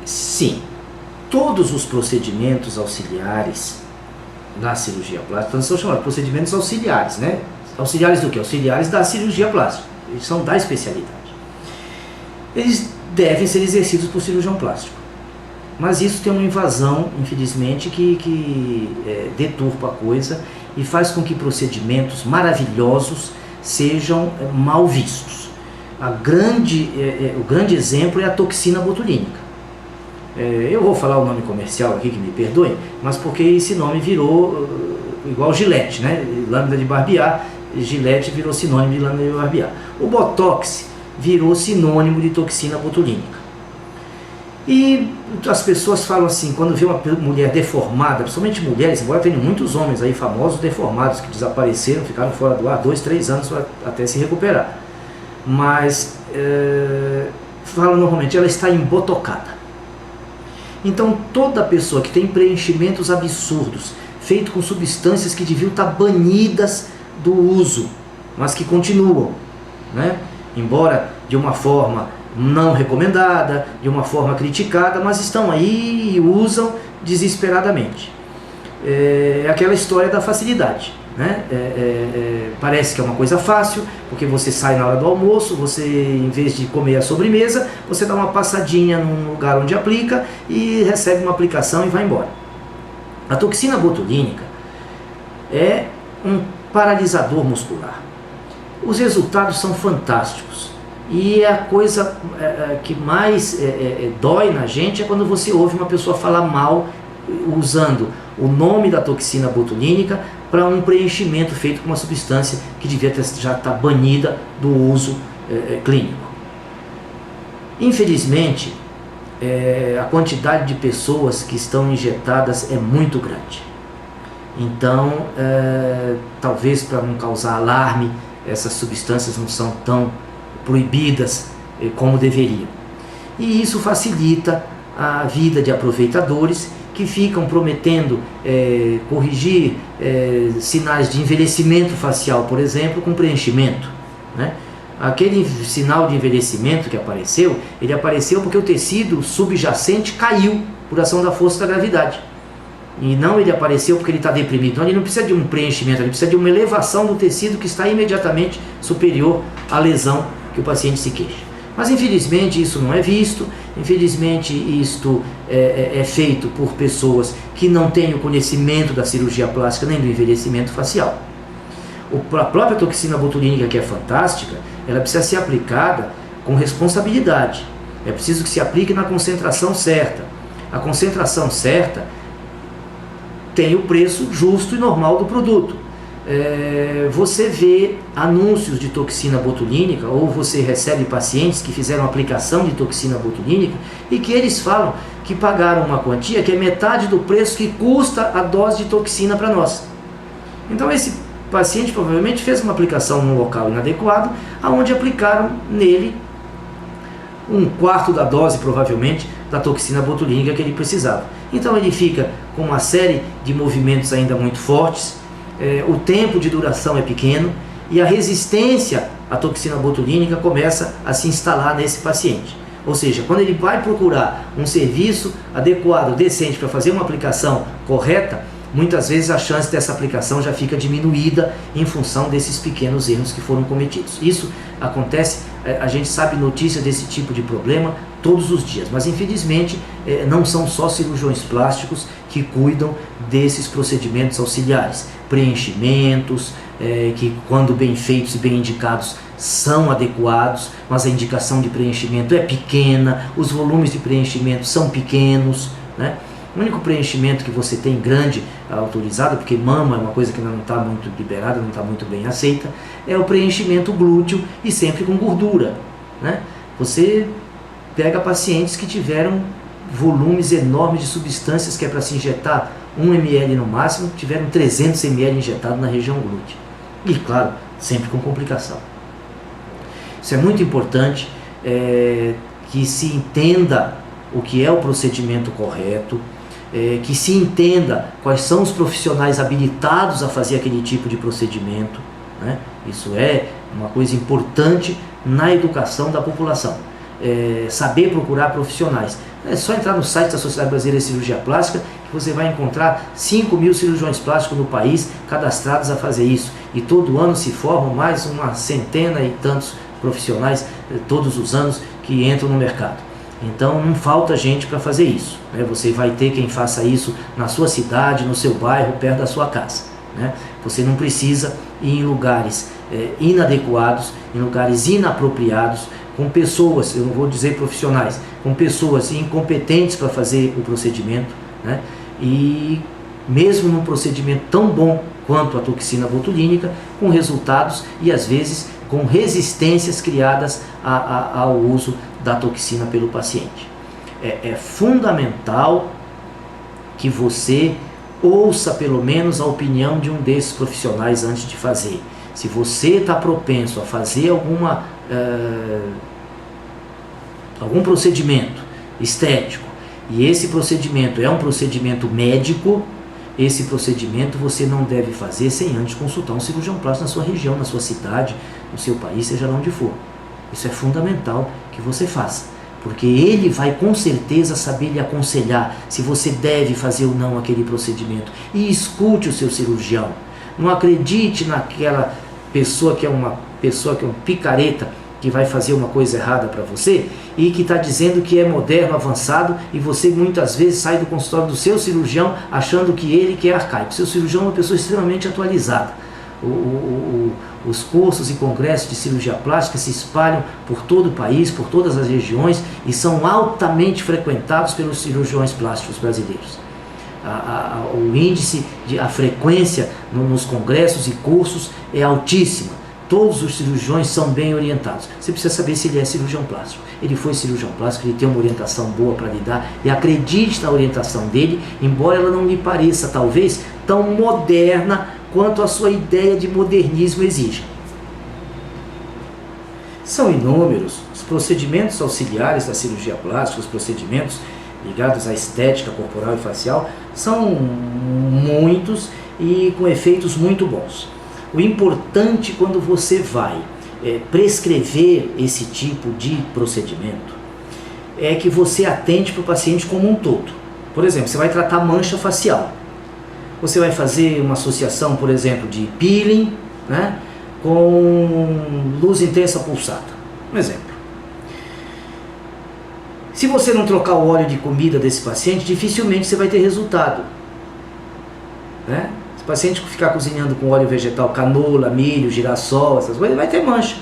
Sim, todos os procedimentos auxiliares na cirurgia plástica são chamados procedimentos auxiliares, né? Auxiliares do quê? Auxiliares da cirurgia plástica, eles são da especialidade. Eles devem ser exercidos por cirurgião plástico, mas isso tem uma invasão, infelizmente, que deturpa a coisa e faz com que procedimentos maravilhosos sejam mal vistos. O grande exemplo é a toxina botulínica. Eu vou falar o nome comercial aqui, que me perdoem, mas porque esse nome virou igual Gillette, né? Lâmina de barbear, Gillette virou sinônimo de lâmina de barbear. O Botox virou sinônimo de toxina botulínica. E as pessoas falam assim, quando vê uma mulher deformada, principalmente mulheres, embora tenham muitos homens aí famosos deformados que desapareceram, ficaram fora do ar 2, 3 anos até se recuperar. Mas falam normalmente, ela está embotocada. Então toda pessoa que tem preenchimentos absurdos, feito com substâncias que deviam estar banidas do uso, mas que continuam, né? Embora de uma forma não recomendada, de uma forma criticada, mas estão aí e usam desesperadamente. É aquela história da facilidade, né? Parece que é uma coisa fácil, porque você sai na hora do almoço, você, em vez de comer a sobremesa, você dá uma passadinha num lugar onde aplica e recebe uma aplicação e vai embora. A toxina botulínica é um paralisador muscular. Os resultados são fantásticos. E a coisa que mais dói na gente é quando você ouve uma pessoa falar mal usando o nome da toxina botulínica para um preenchimento feito com uma substância que devia já estar banida do uso clínico. Infelizmente, a quantidade de pessoas que estão injetadas é muito grande. Então, talvez para não causar alarme, essas substâncias não são tão proibidas como deveriam. E isso facilita a vida de aproveitadores que ficam prometendo corrigir sinais de envelhecimento facial, por exemplo, com preenchimento, né? Aquele sinal de envelhecimento que apareceu, ele apareceu porque o tecido subjacente caiu por ação da força da gravidade. E não ele apareceu porque ele está deprimido. Então ele não precisa de um preenchimento, ele precisa de uma elevação do tecido que está imediatamente superior à lesão que o paciente se queixa. Mas infelizmente isso não é visto, infelizmente isto é feito por pessoas que não têm o conhecimento da cirurgia plástica nem do envelhecimento facial. A própria toxina botulínica, que é fantástica, ela precisa ser aplicada com responsabilidade. É preciso que se aplique na concentração certa. A concentração certa tem o preço justo e normal do produto. Você vê anúncios de toxina botulínica, ou você recebe pacientes que fizeram aplicação de toxina botulínica e que eles falam que pagaram uma quantia que é metade do preço que custa a dose de toxina para nós. Então esse paciente provavelmente fez uma aplicação num local inadequado, aonde aplicaram nele um quarto da dose, provavelmente, da toxina botulínica que ele precisava. Então ele fica com uma série de movimentos ainda muito fortes, o tempo de duração é pequeno e a resistência à toxina botulínica começa a se instalar nesse paciente. Ou seja, quando ele vai procurar um serviço adequado, decente, para fazer uma aplicação correta, muitas vezes a chance dessa aplicação já fica diminuída em função desses pequenos erros que foram cometidos. Isso acontece, a gente sabe notícia desse tipo de problema todos os dias, mas infelizmente não são só cirurgiões plásticos que cuidam desses procedimentos auxiliares. Preenchimentos, que quando bem feitos e bem indicados são adequados, mas a indicação de preenchimento é pequena, os volumes de preenchimento são pequenos, né? O único preenchimento que você tem grande autorizado, porque mama é uma coisa que não está muito liberada, não está muito bem aceita, é o preenchimento glúteo e sempre com gordura, né? Você pega pacientes que tiveram volumes enormes de substâncias que é para se injetar 1 ml no máximo, tiveram 300 ml injetado na região glútea. E claro, sempre com complicação. Isso é muito importante, que se entenda o que é o procedimento correto, que se entenda quais são os profissionais habilitados a fazer aquele tipo de procedimento, né? Isso é uma coisa importante na educação da população. Saber procurar profissionais. É só entrar no site da Sociedade Brasileira de Cirurgia Plástica que você vai encontrar 5.000 cirurgiões plásticos no país cadastrados a fazer isso. E todo ano se formam mais uma centena e tantos profissionais, todos os anos, que entram no mercado. Então não falta gente para fazer isso, né? Você vai ter quem faça isso na sua cidade, no seu bairro, perto da sua casa, né? Você não precisa ir em lugares inadequados, em lugares inapropriados, com pessoas, eu não vou dizer profissionais, com pessoas incompetentes para fazer o procedimento, né? E mesmo num procedimento tão bom quanto a toxina botulínica, com resultados e às vezes com resistências criadas ao uso da toxina pelo paciente. É fundamental que você ouça pelo menos a opinião de um desses profissionais antes de fazer. Se você está propenso a fazer algum procedimento estético e esse procedimento é um procedimento médico, esse procedimento você não deve fazer sem antes consultar um cirurgião plástico na sua região, na sua cidade, no seu país, seja lá onde for. Isso é fundamental que você faça, porque ele vai com certeza saber lhe aconselhar se você deve fazer ou não aquele procedimento. E escute o seu cirurgião. Não acredite naquela pessoa que é um picareta, que vai fazer uma coisa errada para você e que está dizendo que é moderno, avançado, e você muitas vezes sai do consultório do seu cirurgião achando que ele que é arcaico. Seu cirurgião é uma pessoa extremamente atualizada. Os cursos e congressos de cirurgia plástica se espalham por todo o país, por todas as regiões, e são altamente frequentados pelos cirurgiões plásticos brasileiros. O índice, a frequência nos congressos e cursos é altíssima. Todos os cirurgiões são bem orientados. Você precisa saber se ele é cirurgião plástico. Ele foi cirurgião plástico, ele tem uma orientação boa para lhe dar, e acredite na orientação dele, embora ela não lhe pareça talvez tão moderna quanto a sua ideia de modernismo exige. São inúmeros os procedimentos auxiliares da cirurgia plástica, os procedimentos ligados à estética corporal e facial, são muitos e com efeitos muito bons. O importante quando você vai prescrever esse tipo de procedimento é que você atente para o paciente como um todo. Por exemplo, você vai tratar mancha facial. Você vai fazer uma associação, por exemplo, de peeling, né, com luz intensa pulsada. Um exemplo. Se você não trocar o óleo de comida desse paciente, dificilmente você vai ter resultado, né? Se o paciente ficar cozinhando com óleo vegetal, canola, milho, girassol, essas coisas, vai ter mancha.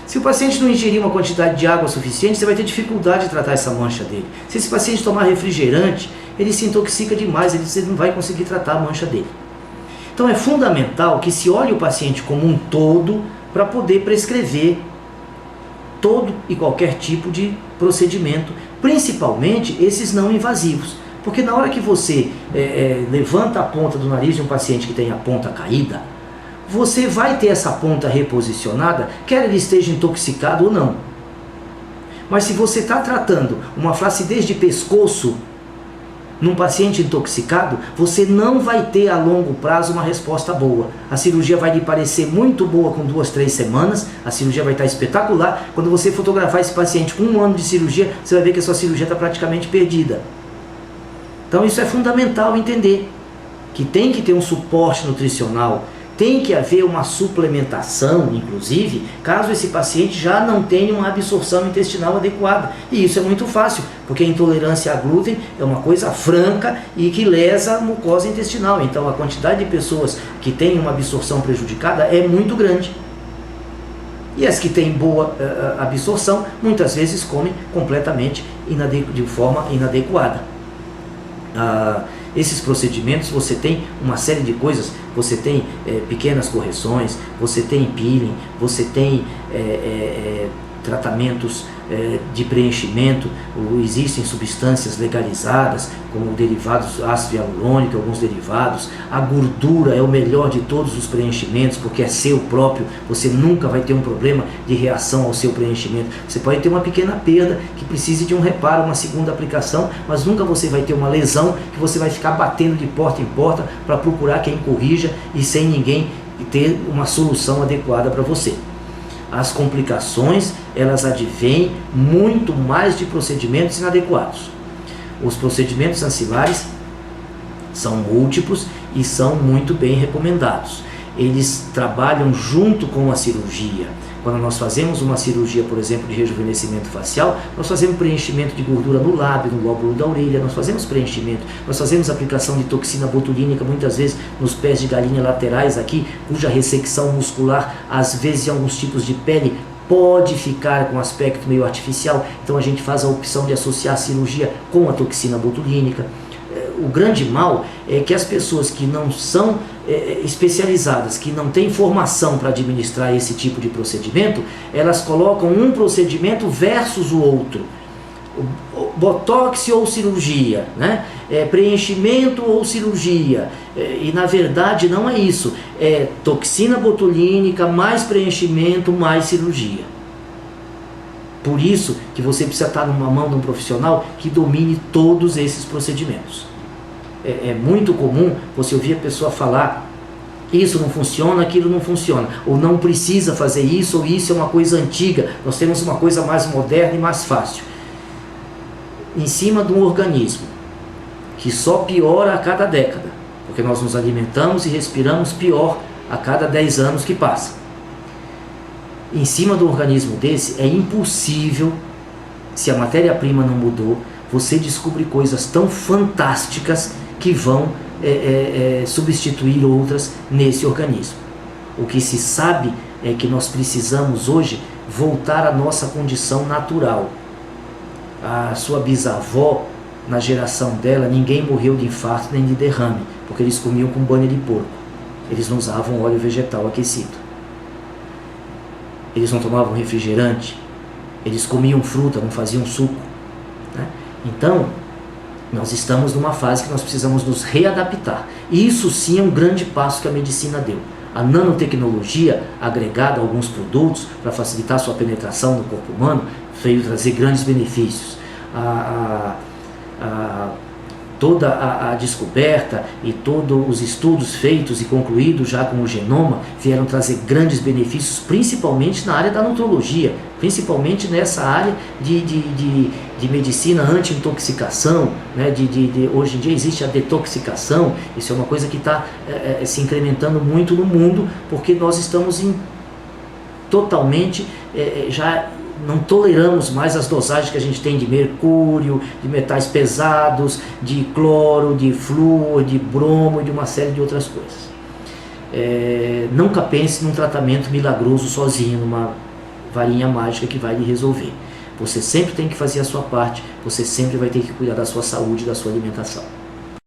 Se o paciente não ingerir uma quantidade de água suficiente, você vai ter dificuldade de tratar essa mancha dele. Se esse paciente tomar refrigerante, ele se intoxica demais, ele não vai conseguir tratar a mancha dele. Então é fundamental que se olhe o paciente como um todo para poder prescrever todo e qualquer tipo de procedimento, principalmente esses não invasivos. Porque na hora que você levanta a ponta do nariz de um paciente que tem a ponta caída, você vai ter essa ponta reposicionada, quer ele esteja intoxicado ou não. Mas se você está tratando uma flacidez de pescoço num paciente intoxicado, você não vai ter a longo prazo uma resposta boa. A cirurgia vai lhe parecer muito boa com 2, 3 semanas, a cirurgia vai estar espetacular. Quando você fotografar esse paciente com 1 ano de cirurgia, você vai ver que a sua cirurgia está praticamente perdida. Então isso é fundamental entender, que tem que ter um suporte nutricional, tem que haver uma suplementação, inclusive, caso esse paciente já não tenha uma absorção intestinal adequada. E isso é muito fácil, porque a intolerância a glúten é uma coisa franca e que lesa a mucosa intestinal. Então a quantidade de pessoas que têm uma absorção prejudicada é muito grande. E as que têm boa absorção, muitas vezes comem completamente de forma inadequada. Esses procedimentos, você tem uma série de coisas, você tem pequenas correções, você tem peeling, você tem tratamentos de preenchimento, existem substâncias legalizadas, como derivados ácido hialurônico, alguns derivados. A gordura é o melhor de todos os preenchimentos, porque é seu próprio, você nunca vai ter um problema de reação ao seu preenchimento. Você pode ter uma pequena perda que precise de um reparo, uma segunda aplicação, mas nunca você vai ter uma lesão que você vai ficar batendo de porta em porta para procurar quem corrija e sem ninguém ter uma solução adequada para você. As complicações, elas advêm muito mais de procedimentos inadequados. Os procedimentos ancilares são múltiplos e são muito bem recomendados. Eles trabalham junto com a cirurgia. Quando nós fazemos uma cirurgia, por exemplo, de rejuvenescimento facial, nós fazemos preenchimento de gordura no lábio, no lóbulo da orelha, nós fazemos preenchimento, nós fazemos aplicação de toxina botulínica, muitas vezes nos pés de galinha laterais aqui, cuja ressecção muscular, às vezes em alguns tipos de pele, pode ficar com aspecto meio artificial, então a gente faz a opção de associar a cirurgia com a toxina botulínica. O grande mal é que as pessoas que não são especializadas, que não têm formação para administrar esse tipo de procedimento, elas colocam um procedimento versus o outro. Botox ou cirurgia, né? Preenchimento ou cirurgia, e na verdade não é isso, é toxina botulínica mais preenchimento mais cirurgia. Por isso que você precisa estar numa mão de um profissional que domine todos esses procedimentos. É muito comum você ouvir a pessoa falar: isso não funciona, aquilo não funciona, ou não precisa fazer isso, ou isso é uma coisa antiga, nós temos uma coisa mais moderna e mais fácil. Em cima de um organismo que só piora a cada década, porque nós nos alimentamos e respiramos pior a cada 10 anos que passa. Em cima de um organismo desse, é impossível, se a matéria-prima não mudou, você descobrir coisas tão fantásticas que vão substituir outras nesse organismo. O que se sabe é que nós precisamos hoje voltar à nossa condição natural. A sua bisavó, na geração dela, ninguém morreu de infarto nem de derrame, porque eles comiam com banha de porco. Eles não usavam óleo vegetal aquecido. Eles não tomavam refrigerante. Eles comiam fruta, não faziam suco, né? Então, nós estamos numa fase que nós precisamos nos readaptar. E isso sim é um grande passo que a medicina deu. A nanotecnologia, agregada a alguns produtos para facilitar a sua penetração no corpo humano, veio trazer grandes benefícios. Toda a descoberta e todos os estudos feitos e concluídos já com o genoma vieram trazer grandes benefícios, principalmente na área da nutrologia, principalmente nessa área de medicina anti-intoxicação, né? Hoje em dia existe a detoxicação. Isso é uma coisa que está se incrementando muito no mundo, porque nós estamos totalmente já não toleramos mais as dosagens que a gente tem de mercúrio, de metais pesados, de cloro, de flúor, de bromo e de uma série de outras coisas. Nunca pense num tratamento milagroso sozinho, numa varinha mágica que vai lhe resolver. Você sempre tem que fazer a sua parte, você sempre vai ter que cuidar da sua saúde e da sua alimentação.